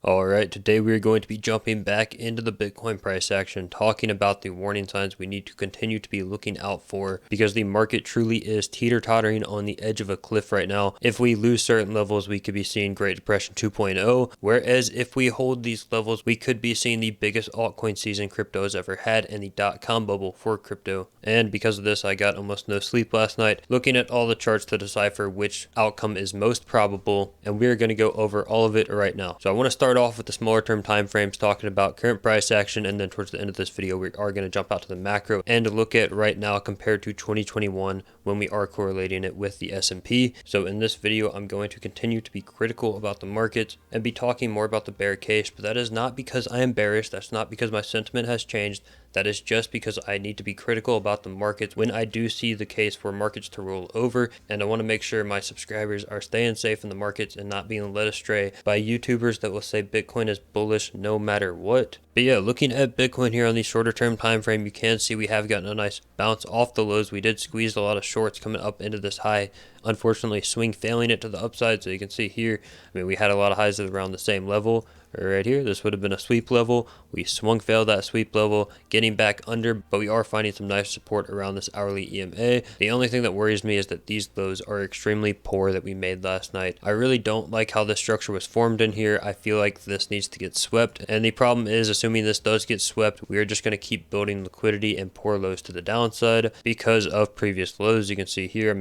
Alright, today we are going to be jumping back into the Bitcoin price action, talking about the warning signs we need to continue to be looking out for because the market truly is teeter-tottering on the edge of a cliff right now. If we lose certain levels, we could be seeing Great Depression 2.0, whereas if we hold these levels, we could be seeing the biggest altcoin season crypto has ever had and the dot-com bubble for crypto. And because of this, I got almost no sleep last night, looking at all the charts to decipher which outcome is most probable, and we are going to go over all of it right now. So I want to start off with the smaller term time frames, talking about current price action, and then towards the end of this video we are going to jump out to the macro and look at right now compared to 2021 when we are correlating it with the S&P. So in this video I'm going to continue to be critical about the markets and be talking more about the bear case, but that is not because I am bearish, that's not because my sentiment has changed. That is just because I need to be critical about the markets when I do see the case for markets to roll over, and I want to make sure my subscribers are staying safe in the markets and not being led astray by YouTubers that will say Bitcoin is bullish no matter what. But yeah, looking at Bitcoin here on the shorter term time frame, you can see we have gotten a nice bounce off the lows. We did squeeze a lot of shorts coming up into this high. Unfortunately, swing failing it to the upside. So you can see here, we had a lot of highs around the same level. Right here, this would have been a sweep level. We swung failed that sweep level, getting back under, but we are finding some nice support around this hourly EMA. The only thing that worries me is that these lows are extremely poor that we made last night. I really don't like how this structure was formed in here. I feel like this needs to get swept, and the problem is, assuming this does get swept, we are just going to keep building liquidity and poor lows to the downside because of previous lows. You can see here,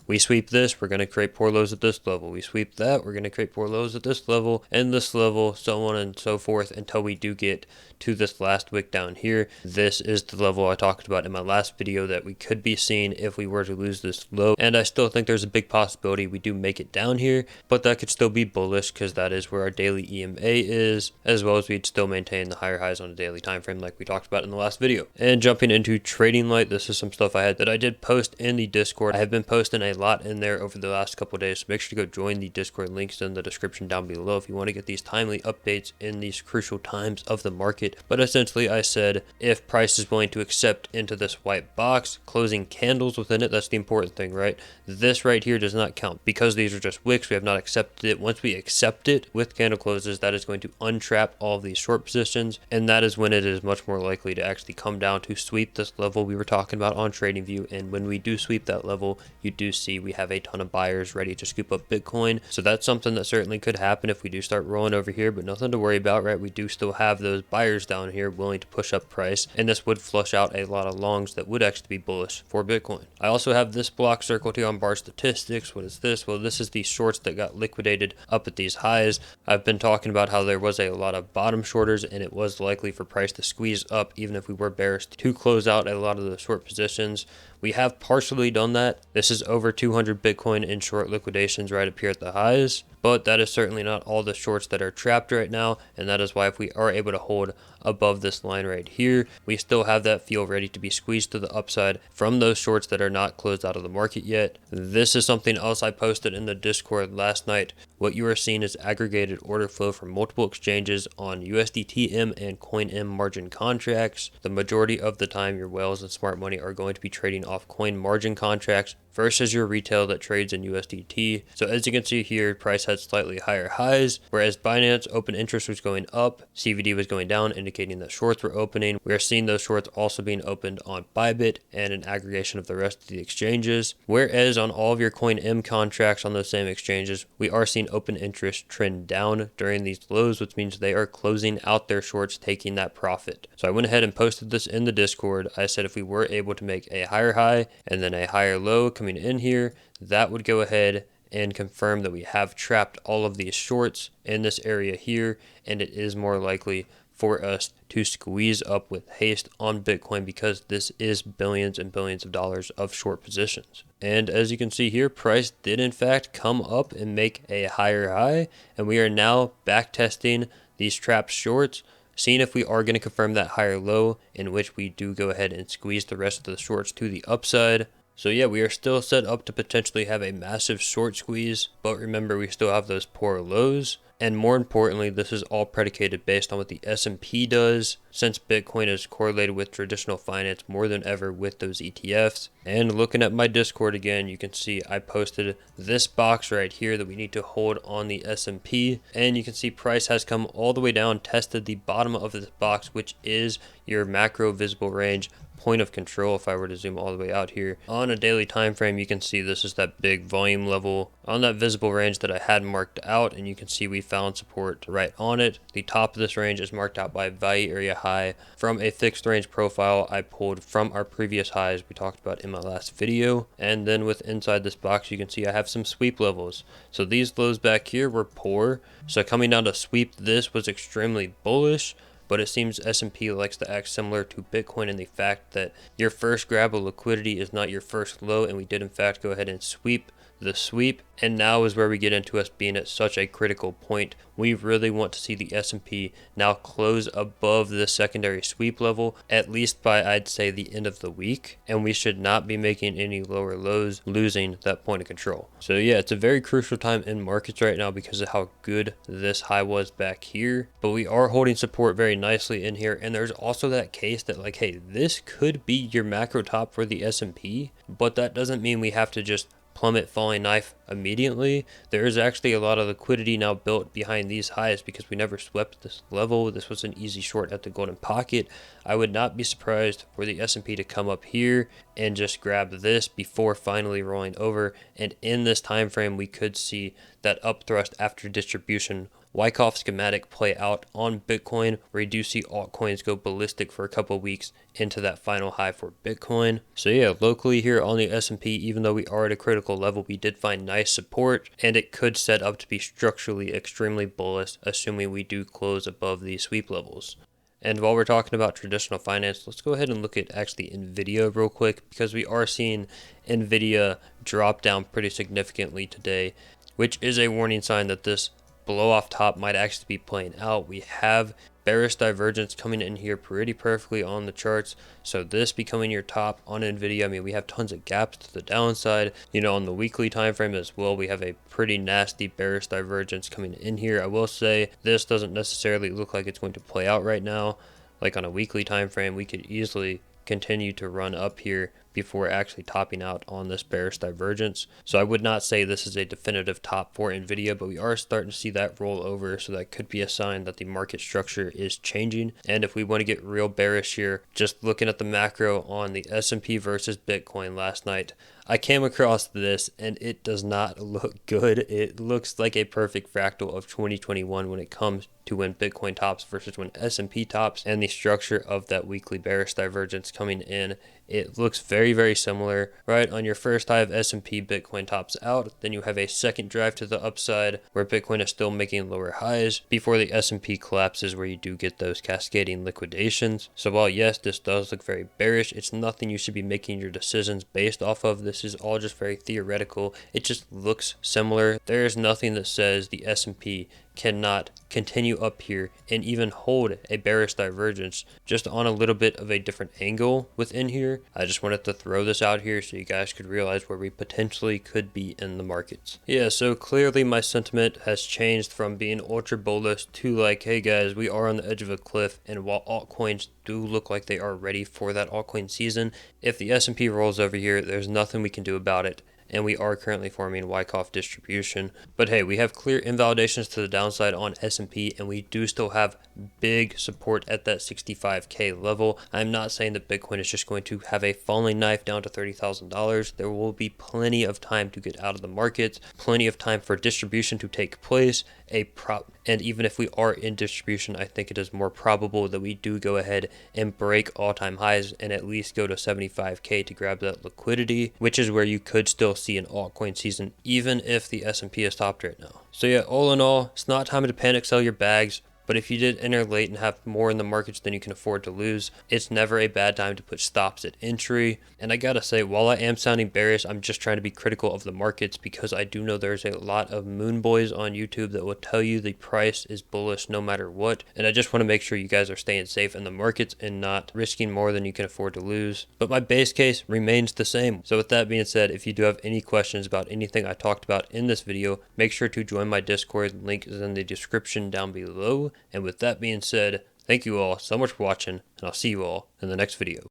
we sweep this, we're going to create poor lows at this level. We sweep that, we're going to create poor lows at this level and this level, so on and so forth until we do get to this last wick down here. This is the level I talked about in my last video that we could be seeing if we were to lose this low, and I still think there's a big possibility we do make it down here, but that could still be bullish because that is where our daily EMA is, as well as we'd still maintain the higher highs on a daily time frame like we talked about in the last video. And jumping into Trading Light, this is some stuff I had that I did post in the Discord. I have been posting a lot in there over the last couple of days, so make sure to go join the Discord. Links in the description down below if you want to get these timely updates in these crucial times of the market. But essentially I said if price is willing to accept into this white box, closing candles within it, that's the important thing, right? This right here does not count because these are just wicks. We have not accepted it. Once we accept it with candle closes, that is going to untrap all of these short positions, and that is when it is much more likely to actually come down to sweep this level we were talking about on TradingView. And when we do sweep that level, you do see we have a ton of buyers ready to scoop up Bitcoin. So that's something that certainly could happen if we do start rolling over here, but nothing to worry about, right? We do still have those buyers down here willing to push up price, and this would flush out a lot of longs that would actually be bullish for Bitcoin. I also have this block circled here on bar statistics. What is this? Well, this is the shorts that got liquidated up at these highs. I've been talking about how there was a lot of bottom shorters, and it was likely for price to squeeze up even if we were bearish to close out a lot of the short positions. We have partially done that. This is over 200 Bitcoin in short liquidations right up here at the highs, but that is certainly not all the shorts that are trapped right now, and that is why if we are able to hold above this line right here, we still have that feel ready to be squeezed to the upside from those shorts that are not closed out of the market yet. This is something else I posted in the Discord last night. What you are seeing is aggregated order flow from multiple exchanges on USDTM and CoinM margin contracts. The majority of the time your whales and smart money are going to be trading off coin margin contracts versus your retail that trades in USDT. So as you can see here, price had slightly higher highs, whereas Binance open interest was going up, CVD was going down, indicating that shorts were opening. We are seeing those shorts also being opened on Bybit and an aggregation of the rest of the exchanges. Whereas on all of your CoinM contracts on those same exchanges, we are seeing open interest trend down during these lows, which means they are closing out their shorts, taking that profit. So I went ahead and posted this in the Discord. I said if we were able to make a higher high and then a higher low coming in here, that would go ahead and confirm that we have trapped all of these shorts in this area here, and it is more likely for us to squeeze up with haste on Bitcoin because this is billions and billions of dollars of short positions. And as you can see here, price did in fact come up and make a higher high, and we are now back testing these trapped shorts, seeing if we are going to confirm that higher low, in which we do go ahead and squeeze the rest of the shorts to the upside. So yeah, we are still set up to potentially have a massive short squeeze, but remember we still have those poor lows. And more importantly, this is all predicated based on what the S&P does, since Bitcoin is correlated with traditional finance more than ever with those ETFs. And looking at my Discord again, you can see I posted this box right here that we need to hold on the S&P, and you can see price has come all the way down, tested the bottom of this box, which is your macro visible range point of control. If I were to zoom all the way out here on a daily time frame, you can see this is that big volume level on that visible range that I had marked out, and you can see we found support right on it. The top of this range is marked out by value area high from a fixed range profile I pulled from our previous highs we talked about in my last video. And then with inside this box, you can see I have some sweep levels. So these lows back here were poor, so coming down to sweep this was extremely bullish. But it seems S&P likes to act similar to Bitcoin in the fact that your first grab of liquidity is not your first low, and we did in fact go ahead and sweep the sweep, and now is where we get into us being at such a critical point. We really want to see the S&P now close above the secondary sweep level, at least by I'd say the end of the week, and we should not be making any lower lows, losing that point of control. So yeah, it's a very crucial time in markets right now because of how good this high was back here, but we are holding support very nicely in here. And there's also that case that like, hey, this could be your macro top for the S&P, but that doesn't mean we have to just plummet falling knife immediately. There is actually a lot of liquidity now built behind these highs because we never swept this level. This was an easy short at the golden pocket. I would not be surprised for the S&P to come up here and just grab this before finally rolling over, and in this time frame we could see that up thrust after distribution Wyckoff schematic play out on Bitcoin, where you do see altcoins go ballistic for a couple of weeks into that final high for Bitcoin. So yeah, locally here on the S&P, even though we are at a critical level, we did find nice support, and it could set up to be structurally extremely bullish, assuming we do close above these sweep levels. And while we're talking about traditional finance, let's go ahead and look at actually NVIDIA real quick, because we are seeing NVIDIA drop down pretty significantly today, which is a warning sign that this blow off top might actually be playing out. We have bearish divergence coming in here pretty perfectly on the charts, so this becoming your top on NVIDIA, I mean, we have tons of gaps to the downside. You know, on the weekly time frame as well, we have a pretty nasty bearish divergence coming in here. I will say this doesn't necessarily look like it's going to play out right now. Like on a weekly time frame, we could easily continue to run up here before actually topping out on this bearish divergence. So I would not say this is a definitive top for NVIDIA, but we are starting to see that roll over, so that could be a sign that the market structure is changing. And if we want to get real bearish here, just looking at the macro on the S&P versus Bitcoin last night, I came across this and it does not look good. It looks like a perfect fractal of 2021 when it comes to when Bitcoin tops versus when S&P tops, and the structure of that weekly bearish divergence coming in. It looks very, very similar, right? On your first high of S&P, Bitcoin tops out. Then you have a second drive to the upside where Bitcoin is still making lower highs before the S&P collapses, where you do get those cascading liquidations. So while yes, this does look very bearish, it's nothing you should be making your decisions based off of. This is all just very theoretical. It just looks similar. There is nothing that says the S&P cannot continue up here and even hold a bearish divergence, just on a little bit of a different angle within here. I just wanted to throw this out here so you guys could realize where we potentially could be in the markets. Yeah, so clearly my sentiment has changed from being ultra bullish to like, hey guys, we are on the edge of a cliff, and while altcoins do look like they are ready for that altcoin season, if the S&P rolls over here, there's nothing we can do about it. And we are currently forming Wyckoff distribution. But hey, we have clear invalidations to the downside on S&P, and we do still have big support at that 65K level. I'm not saying that Bitcoin is just going to have a falling knife down to $30,000. There will be plenty of time to get out of the markets, plenty of time for distribution to take place. And even if we are in distribution, I think it is more probable that we do go ahead and break all-time highs and at least go to 75K to grab that liquidity, which is where you could still see an altcoin season, even if the S&P is topped right now. So yeah, all in all, it's not time to panic sell your bags. But if you did enter late and have more in the markets than you can afford to lose, it's never a bad time to put stops at entry. And I gotta say, while I am sounding bearish, I'm just trying to be critical of the markets because I do know there's a lot of moon boys on YouTube that will tell you the price is bullish no matter what. And I just want to make sure you guys are staying safe in the markets and not risking more than you can afford to lose. But my base case remains the same. So with that being said, if you do have any questions about anything I talked about in this video, make sure to join my Discord. Link is in the description down below. And with that being said, thank you all so much for watching, and I'll see you all in the next video.